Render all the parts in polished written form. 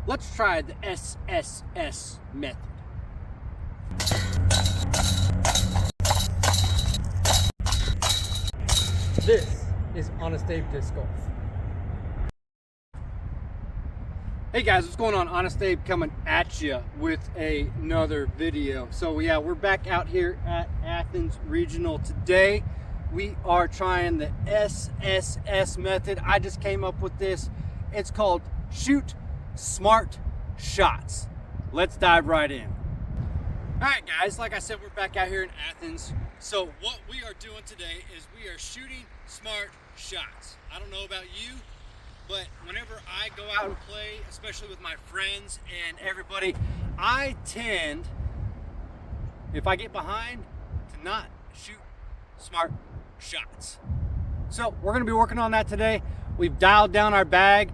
Let's try the SSS method. This is Honest Abe Disc Golf. Hey guys, what's going on? Honest Abe coming at you with another video. So yeah, we're back out here at Athens Regional today. We are trying the SSS method. I just came up with this. It's called Shoot Smart Shots. Let's dive right in. All right guys, like I said, we're back out here in Athens. So what we are doing today is we are shooting smart shots. I don't know about you, but whenever I go out and play, especially with my friends and everybody, I tend, if I get behind, to not shoot smart shots. So we're gonna be working on that today. We've dialed down our bag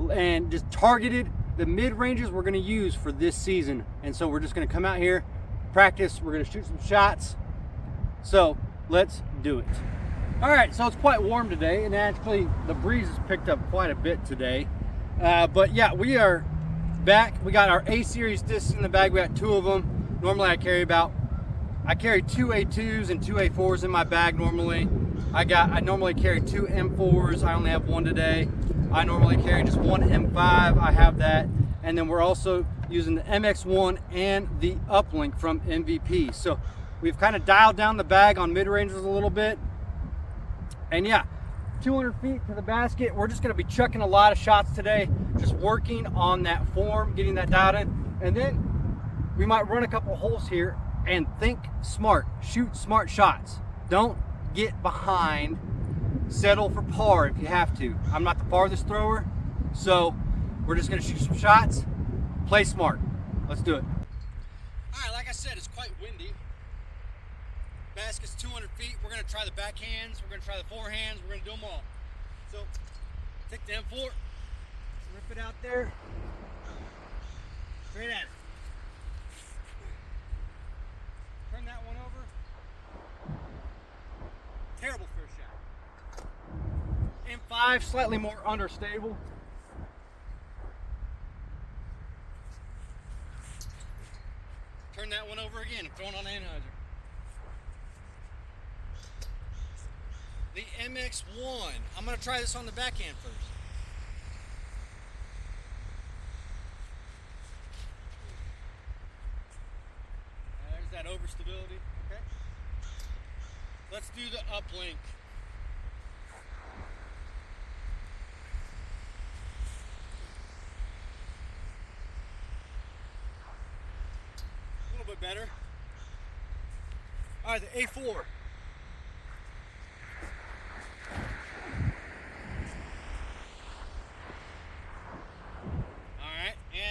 and just targeted the mid-ranges we're gonna use for this season. And so we're just gonna come out here, practice, we're gonna shoot some shots. So let's do it. All right, so it's quite warm today, and actually the breeze has picked up quite a bit today. But yeah, we are back. We got our A-series discs in the bag. We got 2 of them. Normally I carry two A2s and 2 A4s in my bag normally. I normally carry 2 M4s. I only have 1 today. I normally carry just 1 M5. I have that. And then we're also using the MX1 and the uplink from MVP. So we've kind of dialed down the bag on mid-ranges a little bit. And yeah, 200 feet to the basket. We're just gonna be chucking a lot of shots today, just working on that form, getting that dialed in. And then we might run a couple holes here and think smart, shoot smart shots. Don't get behind, settle for par if you have to. I'm not the farthest thrower, so we're just gonna shoot some shots, play smart. Let's do it. All right, like I said, it's quite windy. Basket's 200 feet. We're gonna try the backhands, we're gonna try the forehands, we're gonna do them all. So, take the M4, rip it out there, straight at it. Turn that one over. Terrible first shot. M5, slightly more understable. Turn that one over again. I'm throwing on Anheuser. The MX1. I'm going to try this on the backhand first. There's that overstability. Okay. Let's do the uplink. A little bit better. All right, the A4.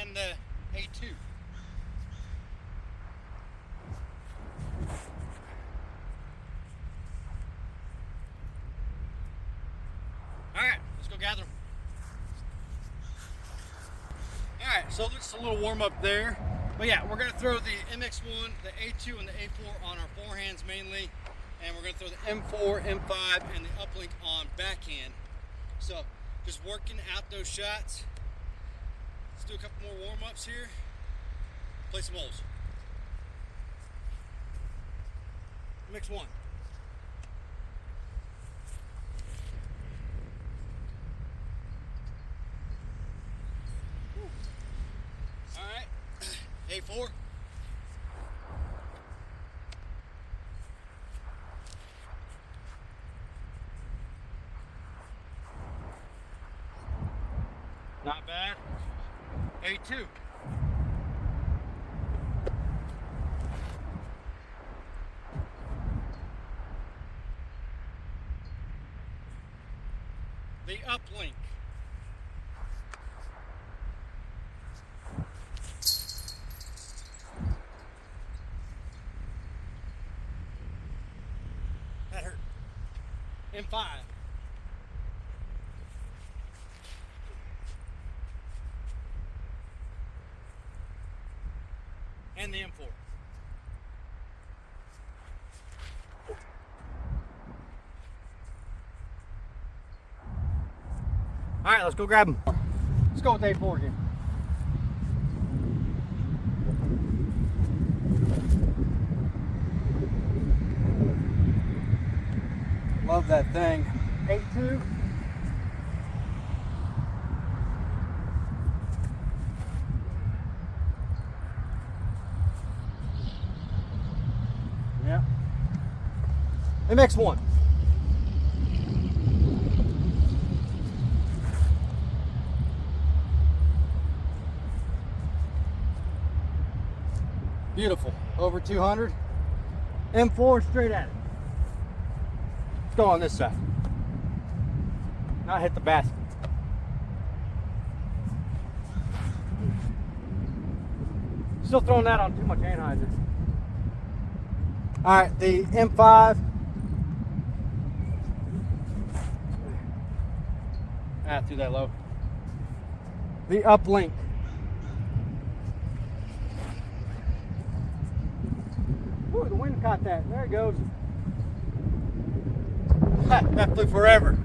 And the A2. All right, let's go gather them. All right, so just a little warm up there. But yeah, we're gonna throw the MX1, the A2, and the A4 on our forehands mainly. And we're gonna throw the M4, M5, and the uplink on backhand. So just working out those shots. Let's do a couple more warm-ups here. Play some holes. Mix 1. All right, A4. Not bad. A2. The uplink. That hurt. M5. And the M4. All right, let's go grab them. Let's go with A4 again. Love that thing. 8.2. Yeah. MX1. Beautiful. Over 200. M4 straight at it. Let's go on this side. Not hit the basket. Still throwing that on too much anhydrous. All right, the M5. Threw that low. The uplink. Ooh, the wind caught that. There it goes. That flew forever.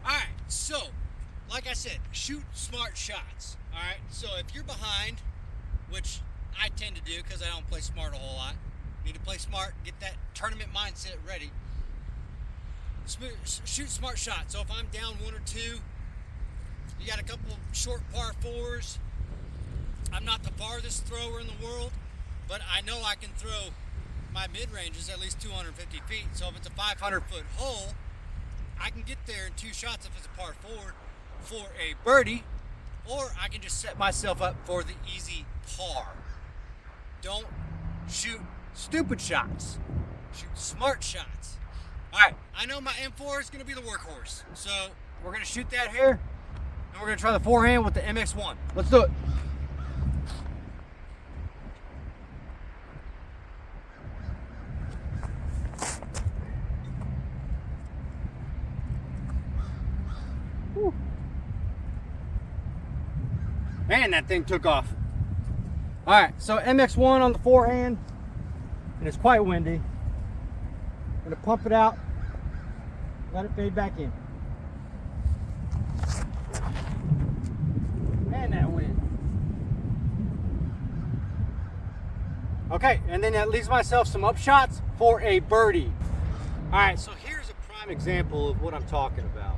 All right, so like I said, shoot smart shots. All right, so if you're behind, which I tend to do because I don't play smart a whole lot, need to play smart, get that tournament mindset ready. Shoot smart shots. So if I'm down 1 or 2, you got a couple short par 4s. I'm not the farthest thrower in the world, but I know I can throw my mid-range is at least 250 feet. So if it's a 500-foot hole, I can get there in 2 shots if it's a par 4 for a birdie, or I can just set myself up for the easy par. Don't shoot stupid shots. Shoot smart shots. All right, I know my M4 is going to be the workhorse, so we're going to shoot that here, and we're going to try the forehand with the MX1. Let's do it. Whew. Man, that thing took off. All right, so MX1 on the forehand, and it's quite windy. I'm gonna pump it out, let it fade back in. Man, that wind. Okay, and then that leaves myself some up shots for a birdie. All right, so here's a prime example of what I'm talking about.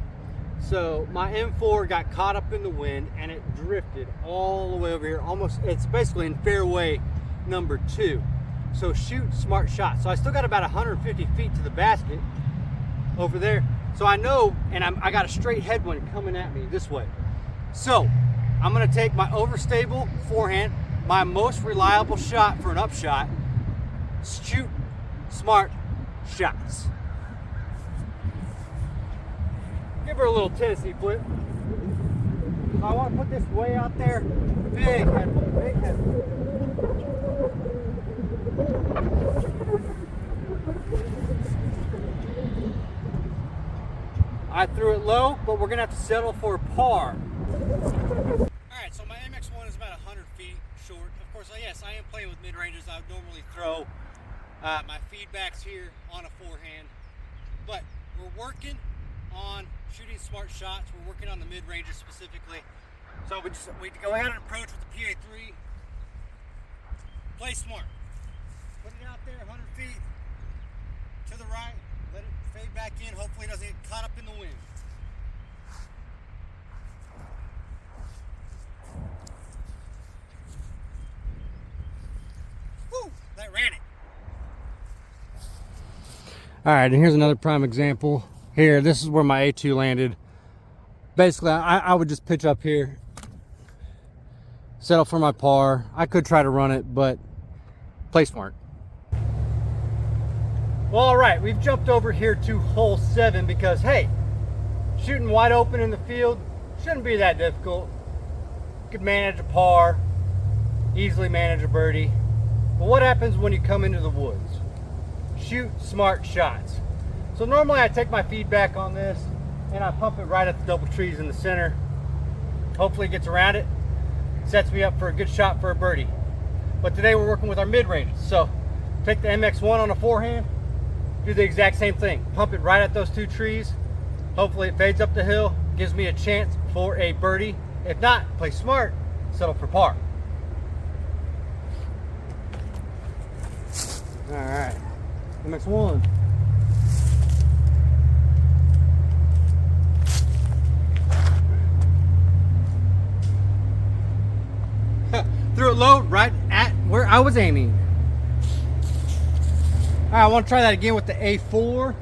So my M4 got caught up in the wind and it drifted all the way over here. Almost, it's basically in fairway number 2. So shoot smart shots. So I still got about 150 feet to the basket over there. So I know, and I got a straight headwind coming at me this way. So I'm gonna take my overstable forehand, my most reliable shot for an upshot, shoot smart shots. Give her a little Tennessee flip. I want to put this way out there. Big headwind, big headwind. I threw it low, but we're gonna have to settle for a par. All right, so my MX1 is about 100 feet short. Of course, yes, I am playing with mid-ranges. I would normally throw my feedbacks here on a forehand, but we're working on shooting smart shots. We're working on the mid-ranges specifically. So we go ahead and approach with the PA3. Play smart. Put it out there 100 feet to the right. Let it fade back in. Hopefully it doesn't get caught up in the wind. Woo! That ran it. All right, and here's another prime example. Here, this is where my A2 landed. Basically, I would just pitch up here, settle for my par. I could try to run it, but play smart. Well, all right, we've jumped over here to hole 7 because, hey, shooting wide open in the field shouldn't be that difficult. You could manage a par, easily manage a birdie. But what happens when you come into the woods? Shoot smart shots. So normally I take my feedback on this and I pump it right at the double trees in the center. Hopefully it gets around it, sets me up for a good shot for a birdie. But today we're working with our mid-ranges. So take the MX1 on a forehand, do the exact same thing. Pump it right at those 2 trees. Hopefully it fades up the hill, gives me a chance for a birdie. If not, play smart, settle for par. All right, MX1. threw it low right at where I was aiming. All right, I want to try that again with the A4.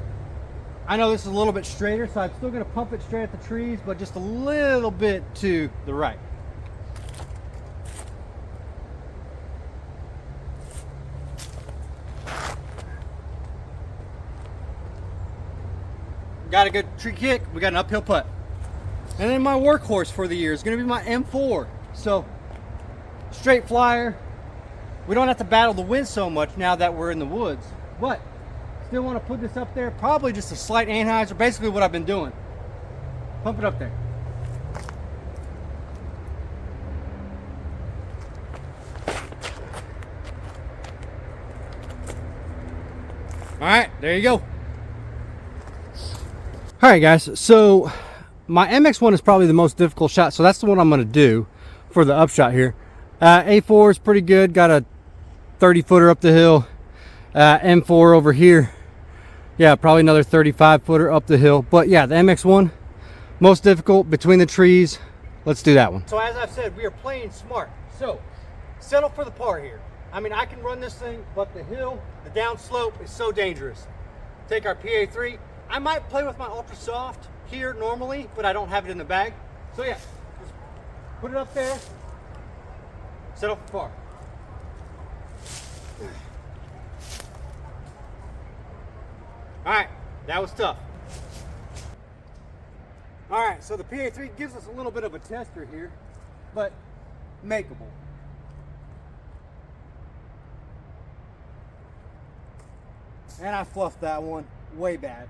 I know this is a little bit straighter, so I'm still going to pump it straight at the trees, but just a little bit to the right. Got a good tree kick, we got an uphill putt. And then my workhorse for the year is going to be my M4. So, straight flyer. We don't have to battle the wind so much now that we're in the woods. But, still want to put this up there. Probably just a slight Anheuser, basically what I've been doing. Pump it up there. Alright, there you go. Alright guys, so my MX1 is probably the most difficult shot, so that's the one I'm going to do for the upshot here. A4 is pretty good, got a 30 footer up the hill. M4 over here, yeah, probably another 35 footer up the hill. But yeah, the MX1, most difficult between the trees. Let's do that one. So as I've said, we are playing smart. So settle for the par here. I mean, I can run this thing, but the hill, the down slope is so dangerous. Take our PA3. I might play with my Ultra Soft here normally, but I don't have it in the bag. So yeah, just put it up there, settle for par. All right, that was tough. All right, so the PA3 gives us a little bit of a tester here, but makeable. And I fluffed that one way bad.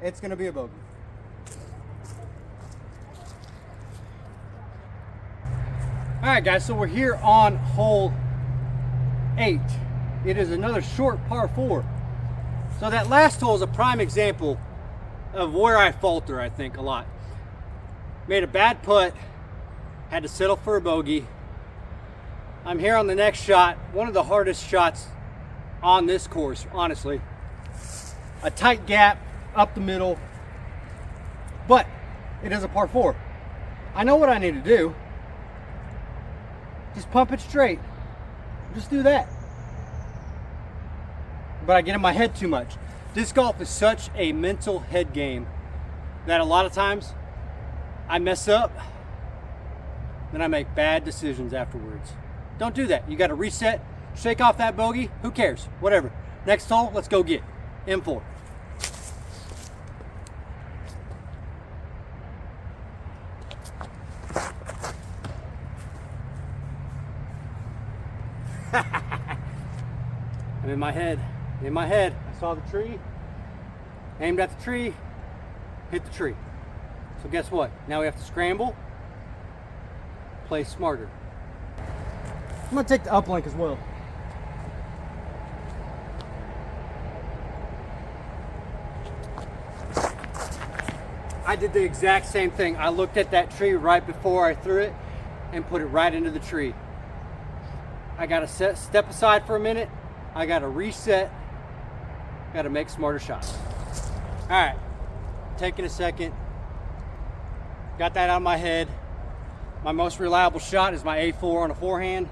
It's gonna be a bogey. All right, guys, so we're here on hole 8. It is another short par 4. So that last hole is a prime example of where I falter, I think, a lot. Made a bad putt, had to settle for a bogey. I'm here on the next shot, one of the hardest shots on this course, honestly. A tight gap up the middle, but it is a par 4. I know what I need to do. Just pump it straight. Just do that. But I get in my head too much. Disc golf is such a mental head game that a lot of times I mess up, then I make bad decisions afterwards. Don't do that. You got to reset, shake off that bogey. Who cares? Whatever. Next hole, let's go get M4. I'm in my head. In my head, I saw the tree, aimed at the tree, hit the tree. So guess what? Now we have to scramble, play smarter. I'm gonna take the uplink as well. I did the exact same thing. I looked at that tree right before I threw it and put it right into the tree. I gotta step aside for a minute. I gotta reset. Gotta make smarter shots. All right, taking a second. Got that out of my head. My most reliable shot is my A4 on a forehand.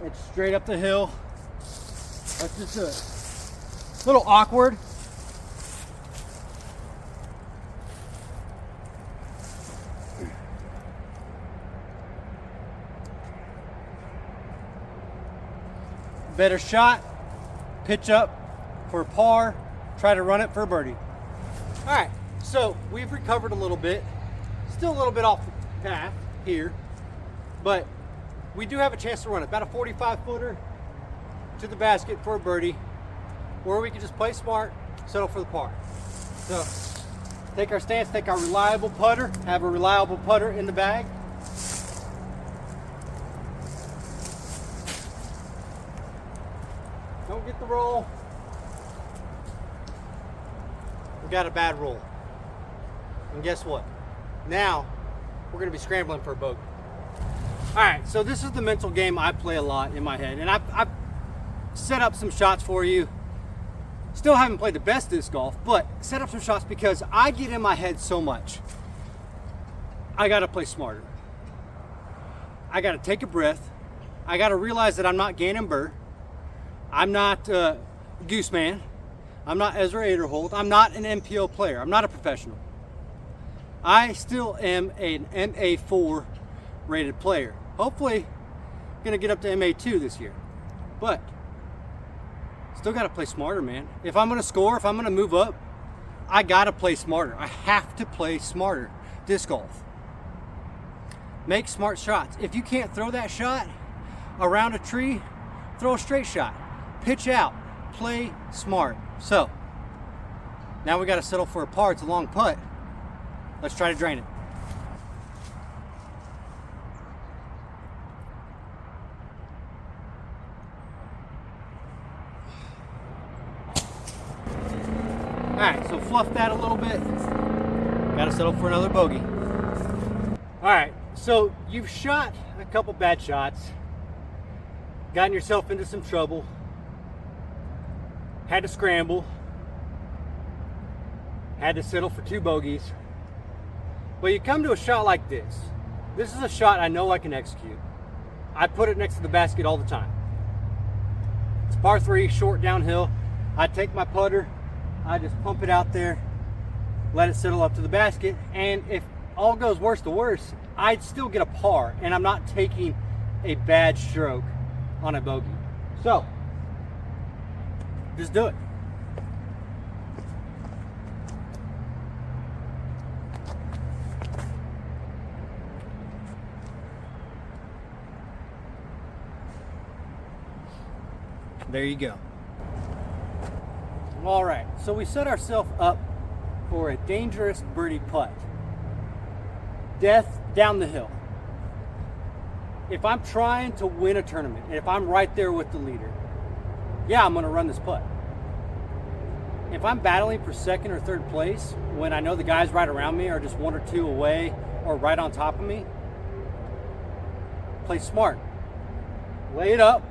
It's straight up the hill. Let's just do it. A little awkward. Better shot, pitch up for a par, try to run it for a birdie. All right, so we've recovered a little bit. Still a little bit off the path here, but we do have a chance to run it. About a 45 footer to the basket for a birdie, or we can just play smart, settle for the par. So take our stance, take our reliable putter, have a reliable putter in the bag. Don't get the roll. We got a bad roll. And guess what? Now we're gonna be scrambling for a bogey. All right, so this is the mental game I play a lot in my head, and I've set up some shots for you. Still haven't played the best disc golf, but set up some shots because I get in my head so much. I gotta play smarter. I gotta take a breath, I got to realize that I'm not Gannon Burr. I'm not Gooseman. I'm not Ezra Aderholt. I'm not an MPO player. I'm not a professional. I still am an MA4 rated player. Hopefully, going to get up to MA2 this year. But still got to play smarter, man. If I'm going to score, if I'm going to move up, I got to play smarter. I have to play smarter disc golf. Make smart shots. If you can't throw that shot around a tree, throw a straight shot. Pitch out. Play smart. So, now we got to settle for a par. It's a long putt. Let's try to drain it. Alright, so fluff that a little bit. Gotta settle for another bogey. Alright, so you've shot a couple bad shots, gotten yourself into some trouble, had to scramble, had to settle for 2 bogeys. But you come to a shot like this. This is a shot I know I can execute. I put it next to the basket all the time. It's par 3, short downhill. I take my putter, I just pump it out there, let it settle up to the basket, and if all goes worse to worse, I'd still get a par, and I'm not taking a bad stroke on a bogey. So, just do it. There you go. All right, so we set ourselves up for a dangerous birdie putt. Death down the hill. If I'm trying to win a tournament, and if I'm right there with the leader, yeah, I'm gonna run this putt. If I'm battling for 2nd or 3rd place, when I know the guys right around me are just 1 or 2 away or right on top of me, play smart. Lay it up,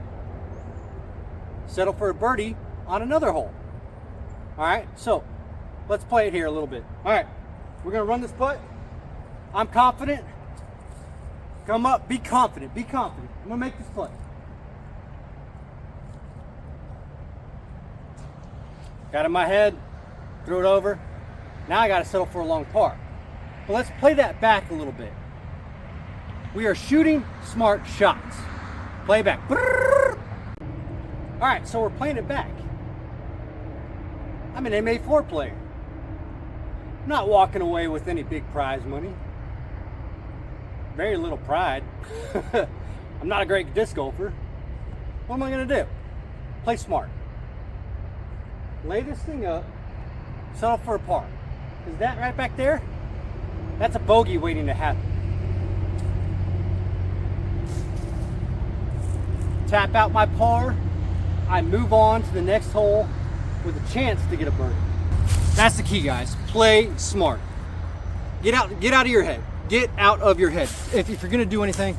settle for a birdie on another hole. All right, so let's play it here a little bit. All right, we're gonna run this putt. I'm confident. Come up, be confident, be confident. I'm gonna make this putt. Got it in my head, threw it over. Now I gotta settle for a long par. But let's play that back a little bit. We are shooting smart shots. Play back. All right, so we're playing it back. I'm an MA4 player. I'm not walking away with any big prize money. Very little pride. I'm not a great disc golfer. What am I gonna do? Play smart. Lay this thing up, settle for a par. Is that right back there? That's a bogey waiting to happen. Tap out my par. I move on to the next hole with a chance to get a birdie. That's the key, guys. Play smart. Get out of your head. Get out of your head. If you're gonna do anything,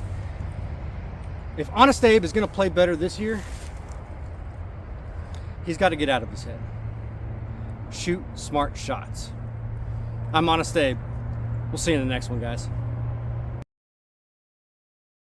if Honest Abe is gonna play better this year, he's got to get out of his head. Shoot smart shots. I'm Honest Abe. We'll see you in the next one, guys.